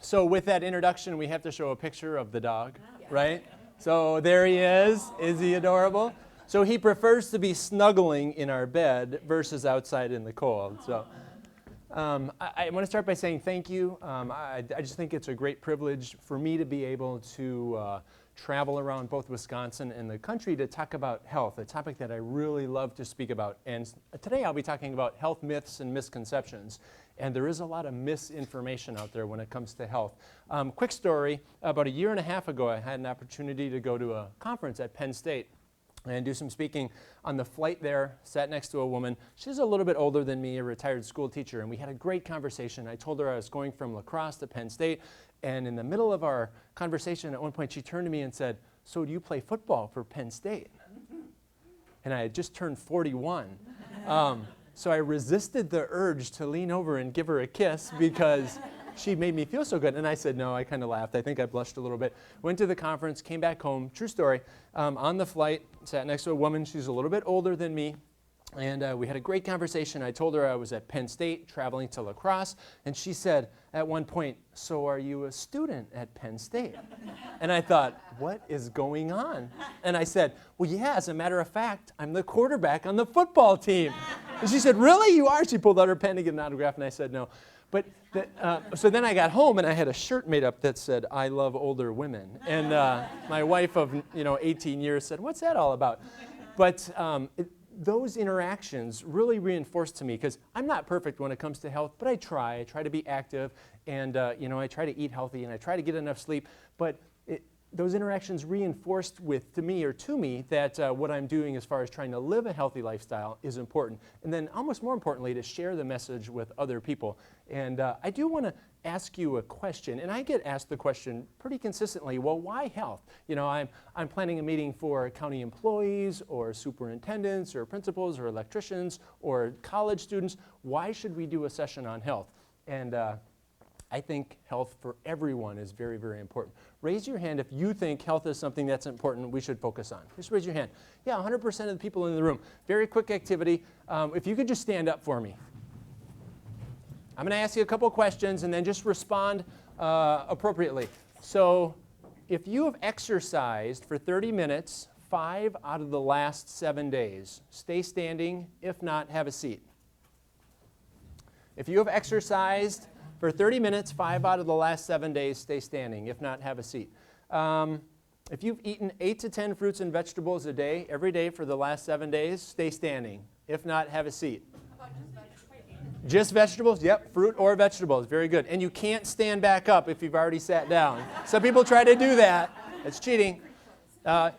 So with that introduction, we have to show a picture of the dog, right? So there he is. Is he adorable? So he prefers to be snuggling in our bed versus outside in the cold. So I want to start by saying thank you. I just think it's a great privilege for me to be able to travel around both Wisconsin and the country to talk about health, a topic that I really love to speak about. And today I'll be talking about health myths and misconceptions. And there is a lot of misinformation out there when it comes to health. Quick story, about a year and a half ago, I had an opportunity to go to a conference at Penn State and do some speaking. On the flight there, sat next to a woman. She's a little bit older than me, a retired school teacher, and we had a great conversation. I told her I was going from La Crosse to Penn State, and in the middle of our conversation, at one point, she turned to me and said, "So do you play football for Penn State?" And I had just turned 41. So I resisted the urge to lean over and give her a kiss because she made me feel so good. And I said no. I kind of laughed. I think I blushed a little bit. Went to the conference, came back home. True story. On the flight, sat next to a woman. She's a little bit older than me. And we had a great conversation. I told her I was at Penn State traveling to La Crosse. And she said at one point, "So are you a student at Penn State?" And I thought, what is going on? And I said, "Well, yeah, as a matter of fact, I'm the quarterback on the football team." And she said, "Really? You are?" She pulled out her pen to get an autograph, and I said no. But so then I got home, and I had a shirt made up that said, "I love older women." And my wife of 18 years said, "What's that all about?" But those interactions really reinforced to me, because I'm not perfect when it comes to health, but I try to be active, and I try to eat healthy, and I try to get enough sleep. But those interactions reinforced to me that what I'm doing as far as trying to live a healthy lifestyle is important. And then almost more importantly, to share the message with other people. And I do want to ask you a question, and I get asked the question pretty consistently, well, why health? I'm planning a meeting for county employees or superintendents or principals or electricians or college students. Why should we do a session on health? And I think health for everyone is very, very important. Raise your hand if you think health is something that's important we should focus on. Just raise your hand. Yeah, 100% of the people in the room. Very quick activity. If you could just stand up for me. I'm going to ask you a couple questions and then just respond appropriately. So if you have exercised for 30 minutes, 5 out of the last 7 days, stay standing. If not, have a seat. If you have exercised for 30 minutes, 5 out of the last 7 days, stay standing. If not, have a seat. If you've eaten 8 to 10 fruits and vegetables a day, every day for the last 7 days, stay standing. If not, have a seat. How about just vegetables? Just vegetables? Yep, fruit or vegetables. Very good. And you can't stand back up if you've already sat down. Some people try to do that. It's cheating.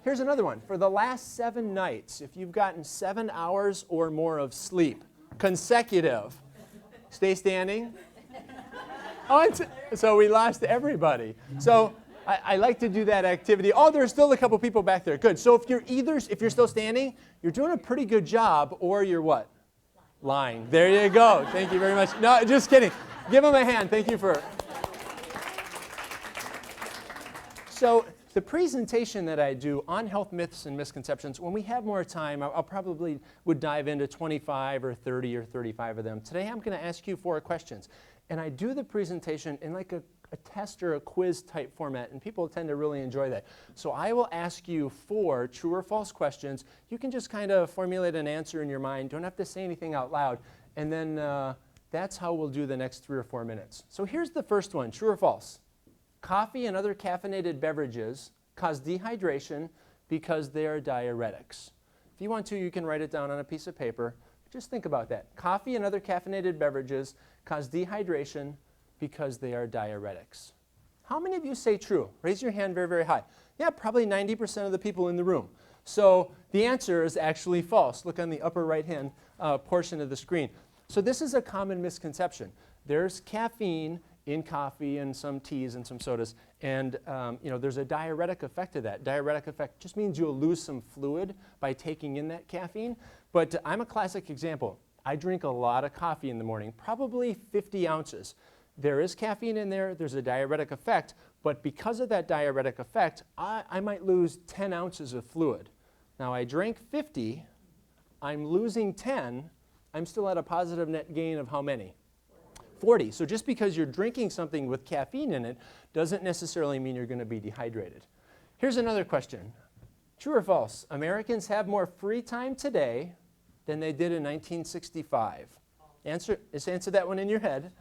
Here's another one. For the last 7 nights, if you've gotten 7 hours or more of sleep, consecutive, stay standing. Oh, so we lost everybody. So I like to do that activity. Oh, there's still a couple people back there. Good. So if you're still standing, you're doing a pretty good job, or you're what? Lying. There you go. Thank you very much. No, just kidding. Give them a hand. Thank you for. So the presentation that I do on health myths and misconceptions, when we have more time, I'll probably would dive into 25 or 30 or 35 of them. Today I'm going to ask you 4 questions. And I do the presentation in like a test or a quiz type format, and people tend to really enjoy that. So I will ask you 4 true or false questions. You can just kind of formulate an answer in your mind. Don't have to say anything out loud. And then that's how we'll do the next 3 or 4 minutes. So here's the first one, true or false. Coffee and other caffeinated beverages cause dehydration because they are diuretics. If you want to, you can write it down on a piece of paper. Just think about that. Coffee and other caffeinated beverages cause dehydration because they are diuretics. How many of you say true? Raise your hand very, very high. Yeah, probably 90% of the people in the room. So the answer is actually false. Look on the upper right-hand portion of the screen. So this is a common misconception. There's caffeine in coffee and some teas and some sodas, and there's a diuretic effect to that. Diuretic effect just means you'll lose some fluid by taking in that caffeine. But I'm a classic example. I drink a lot of coffee in the morning, probably 50 ounces. There is caffeine in there, there's a diuretic effect, but because of that diuretic effect, I might lose 10 ounces of fluid. Now I drank 50, I'm losing 10, I'm still at a positive net gain of how many? 40. So just because you're drinking something with caffeine in it doesn't necessarily mean you're going to be dehydrated. Here's another question. True or false? Americans have more free time today than they did in 1965. Answer that one in your head.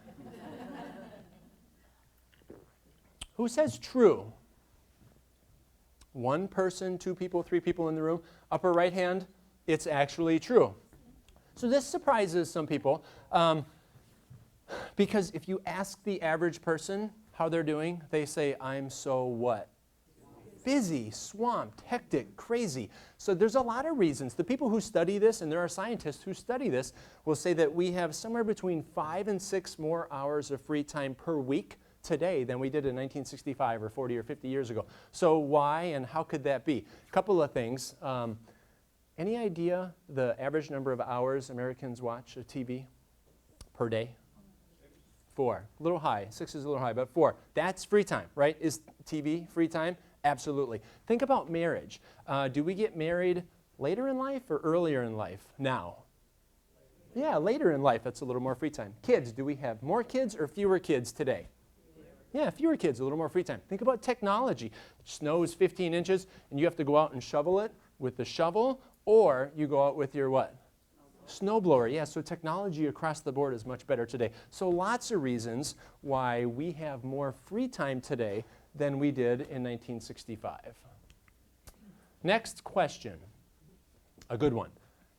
Who says true? One person, two people, three people in the room. Upper right hand, it's actually true. So this surprises some people because if you ask the average person how they're doing, they say, I'm so what? Busy, swamped, hectic, crazy. So there's a lot of reasons. The people who study this, and there are scientists who study this, will say that we have somewhere between 5 and 6 more hours of free time per week today than we did in 1965 or 40 or 50 years ago. So why and how could that be? A couple of things. Any idea the average number of hours Americans watch a TV per day? 4. A little high. 6 is a little high, but 4. That's free time, right? Is TV free time? Absolutely. Think about marriage. Do we get married later in life or earlier in life now? Yeah, later in life. That's a little more free time. Kids, do we have more kids or fewer kids today? Yeah, fewer kids, a little more free time. Think about technology. Snow is 15 inches, and you have to go out and shovel it with the shovel, or you go out with your what? Snowblower. Yeah, so technology across the board is much better today. So lots of reasons why we have more free time today than we did in 1965. Next question. A good one.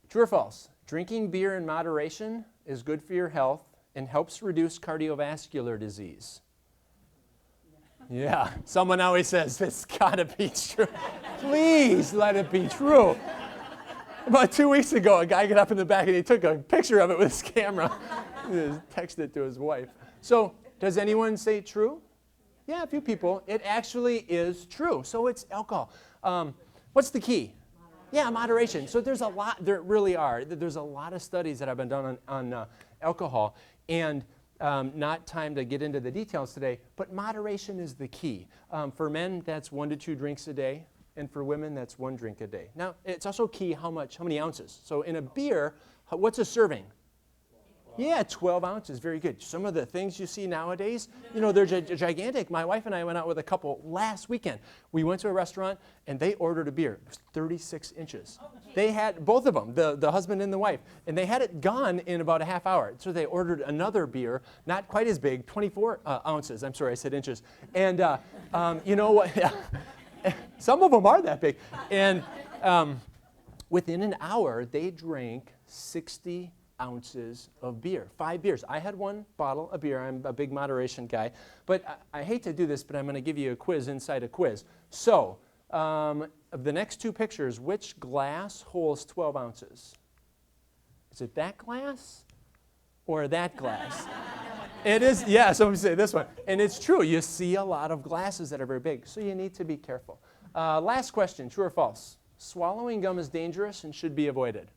True or false? Drinking beer in moderation is good for your health and helps reduce cardiovascular disease. Yeah, someone always says, it's gotta be true. Please let it be true. About 2 weeks ago, a guy got up in the back and he took a picture of it with his camera. He texted it to his wife. So, does anyone say true? Yeah, a few people. It actually is true. So it's alcohol. What's the key? Yeah, moderation. So there's a lot, there really are. There's a lot of studies that have been done on alcohol. And not time to get into the details today, but moderation is the key. For men, that's 1 to 2 drinks a day. And for women, that's 1 drink a day. Now, it's also key how many ounces. So in a beer, what's a serving? Yeah, 12 ounces, very good. Some of the things you see nowadays, you know, they're gigantic. My wife and I went out with a couple last weekend. We went to a restaurant, and they ordered a beer. It was 36 inches. They had, both of them, the husband and the wife, and they had it gone in about a half hour. So they ordered another beer, not quite as big, 24 ounces. I'm sorry, I said inches. And you know what? Some of them are that big. And within an hour, they drank 60 ounces of beer, 5 beers. I had 1 bottle of beer. I'm a big moderation guy. But I hate to do this, but I'm going to give you a quiz inside a quiz. So, of the next 2 pictures, which glass holds 12 ounces? Is it that glass or that glass? It is, yeah, so I'm say this one. And it's true. You see a lot of glasses that are very big, so you need to be careful. Last question, true or false? Swallowing gum is dangerous and should be avoided.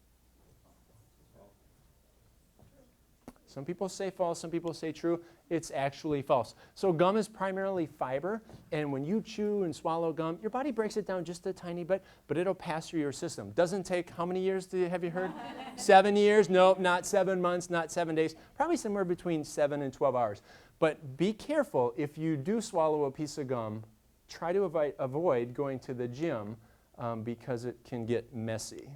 Some people say false, some people say true. It's actually false. So gum is primarily fiber, and when you chew and swallow gum, your body breaks it down just a tiny bit, but it'll pass through your system. Doesn't take, how many years have you heard? 7 years? Nope, not 7 months, not 7 days. Probably somewhere between 7 and 12 hours. But be careful, if you do swallow a piece of gum, try to avoid going to the gym because it can get messy.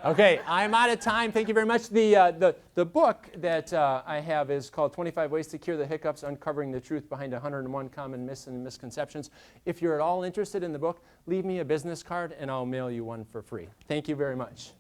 Okay, I'm out of time. Thank you very much. The book that I have is called 25 Ways to Cure the Hiccups, Uncovering the Truth Behind 101 Common Myths and Misconceptions. If you're at all interested in the book, leave me a business card and I'll mail you one for free. Thank you very much.